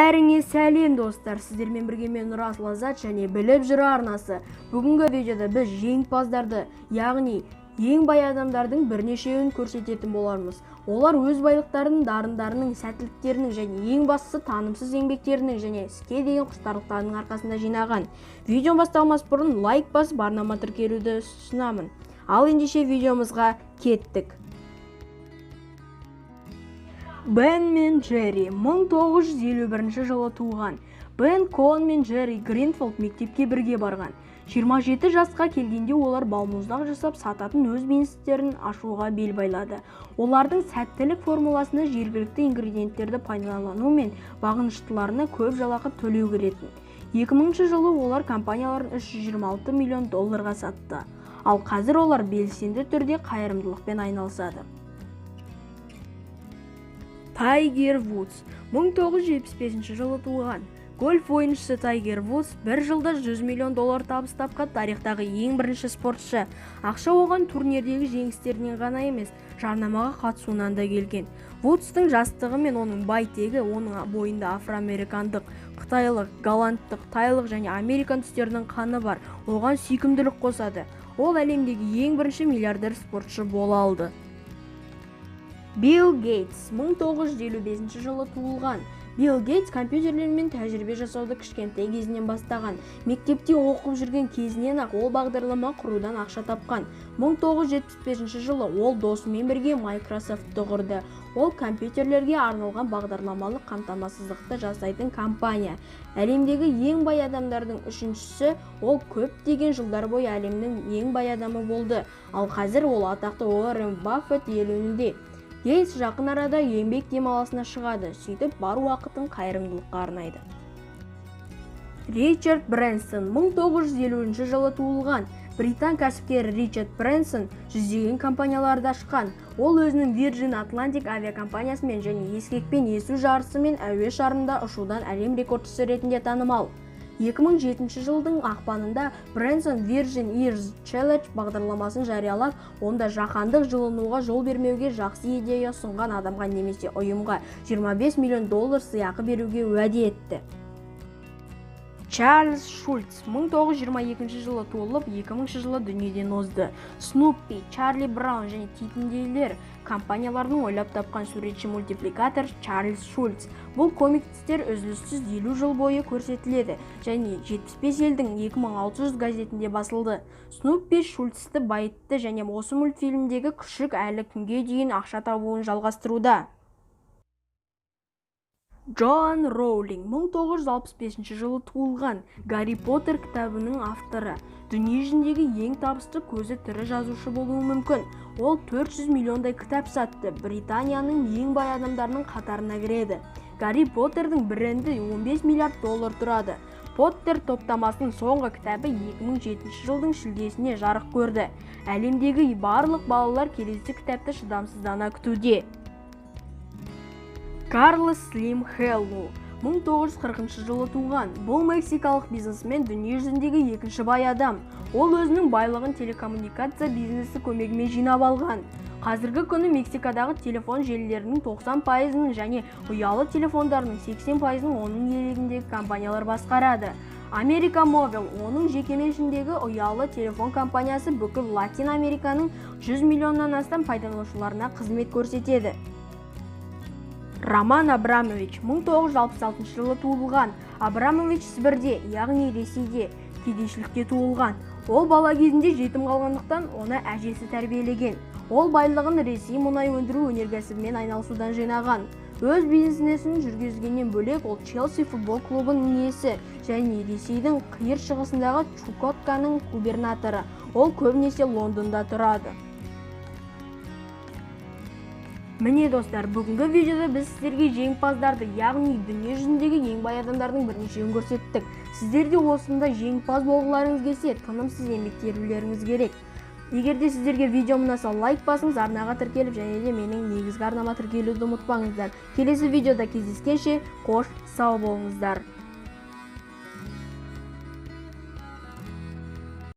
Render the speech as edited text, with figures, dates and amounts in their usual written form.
Бәріңе сәлем достар, сіздермен бірге мен Нұрас Лаззат және біліп жүр арнасы. Бүгінгі видеода біз жеңімпаздарды, яғни ең бай адамдардың бірнешеуін көрсететін болармыз. Олар өз байлықтарының, дарындарының, сәттіліктерінің және ең бастысы танымсыз еңбектерінің және іске деген құштарлықтарының арқасында жинаған. Видео басталмас бұрын лайк басып арнама тіркелуді ұсынамын. Ал ендеше видеомызға кеттік. Бен мен Джерри 1951 жылы туған. Бен Коэн мен Джерри Гринфилд мектепке бірге барған. 27 жасқа келгенде олар балмұздақ жасап сататын өз бизнестерін ашуға бел байлады. Олардың сәттілік формуласына жергілікті ингредиенттерді пайдалану мен бағыныштыларына көп жалақы төлеу кіретін. 2000 жылы олар компанияларын $326 миллион сатты. Ал қазір олар белсенді түрде қайырымдылықпен айналысады. Тайгер Вудс 1975 жылы туған. Гольф ойыншысы Тайгер Вудс бір жылда $100 миллион табыс тапқан тарихтағы ең бірінші спортшы. Ақша оған турнирдегі жеңістерінен ғана емес, жарнамаға қатысуынан да келген. Вудстың жастығы мен оның бай тегі, оның бойында афроамерикандық, қытайлық, голландтық, тайлық және американ түстерінің қаны бар. Оған сүйкімділік қосады. Ол әлемдегі ең бірінші миллиардер спортшы бола алды. Билл Гейтс 1955 жылы туылған. Билл Гейтс компьютерлермен тәжірибе жасауды кішкентай кезінен бастаған. Мектепте оқып жүрген кезінен ақ ол бағдарлама құрудан ақша тапқан. 1975 жылы ол досымен бірге Microsoft-ты құрды. Ол компьютерлерге арналған бағдарламалық қамтамасыздықты жасайтын компания. Әлемдегі ең бай адамдардың үшіншісі, ол көптеген жылдар бойы әлемнің ең бай адамы болды. Ал қазір ол атақты Уоррен Баффет иеленуде. Гейтс жақын арада еңбек демалысына шығады, сөйтіп бар уақытын қайырымдылыққа арнайды. Ричард Брэнсон 1950 жылы туылған. Британ кәсіпкері Ричард Брэнсон жүздеген компанияларды ашқан. Ол өзінің Virgin Atlantic авиакомпаниясымен және ескекпен есу жарысымен әуе шарында ұшудан әлем рекордшысы ретінде танымал. 2007 жылдың ақпанында Брэнсон Virgin Years Challenge бағдарламасын жариялап, онда жаһандық жылынуға жол бермеуге жақсы идея ұсынған адамға немесе ұйымға $25 миллион сыйақы беруге уәде етті. Чарльз Шульц 1922 жылы туылып, 2000 жылы дүниеден озды. Снуппи, Чарли Браун және Титіндейлер компанияларының ойлап тапқан суретші-мультипликатор Чарльз Шульц. Бұл комикстер үзіліссіз 50 жыл бойы көрсетіледі және 75 елдің 2600 газетінде басылды. Снуппи Шульцті байытты және осы мультфильмдегі күшік әлі күнге дейін ақша табуын жалғастыруда. Джоан Роулинг 1965 жылы туылған. Гарри Поттер кітабының авторы. Дүние жүзіндегі ең табысты көзі тірі жазушы болуы мүмкін. Ол 400 миллиондай кітап сатты. Британияның ең бай адамдарының қатарына кіреді. Гарри Поттердің бренді $15 миллиард тұрады. Поттер топтамасының соңғы кітабы 2007 жылдың шілдесіне жарық көрді. Әлемдегі барлық балалар келесі кітапты шыдамсыздана күтуде. Карлос Слим Хеллу 1940 жылы туған. Бұл мексикалық бизнесмен дүние жүзіндегі екінші бай адам. Ол өзінің байлығын телекоммуникация бизнесі көмегімен жинап алған. Қазіргі күні Мексикадағы телефон желілерінің 90%-ның және ұялы телефондарының 80%-ның оның иелігіндегі компаниялар басқарады. Америка Мобил, оның жекеменшігіндегі ұялы телефон компаниясы бүкіл Латин Американың 100 миллионнан астам пайдаланушыларына қызмет көрсетеді. Роман Абрамович 1966 жылы туылған. Абрамович Сібірде, яғни Ресейде, кедейшілікте туылған. Ол бала кезінде жетім қалғандықтан оны әжесі тәрбиелеген. Ол байлығын Ресей мұнай өндіру өнеркәсібімен айналысудан жинаған. Өз бизнесін жүргізгеннен бөлек ол Челси футбол клубының иесі және Ресейдің қиыр шығысындағы Чукотканың губернаторы. Ол көбінесе Лондонда тұрады. Міне достар, бүгінгі видеода біз сіздерге жеңімпаздарды, яғни дүние жүзіндегі ең бай адамдардың бірнешеуін көрсеттік. Сіздер де осындай жеңімпаз болғыларыңыз келсе, тынымсыз еңбек етулеріңіз керек. Егер де сіздерге видеом ұнаса, лайк басыңыз, арнаға тіркеліп және де менің негізгі арнама тіркелуді ұмытпаңыздар. Келесі видеода кездескенше, қош сау болыңыздар.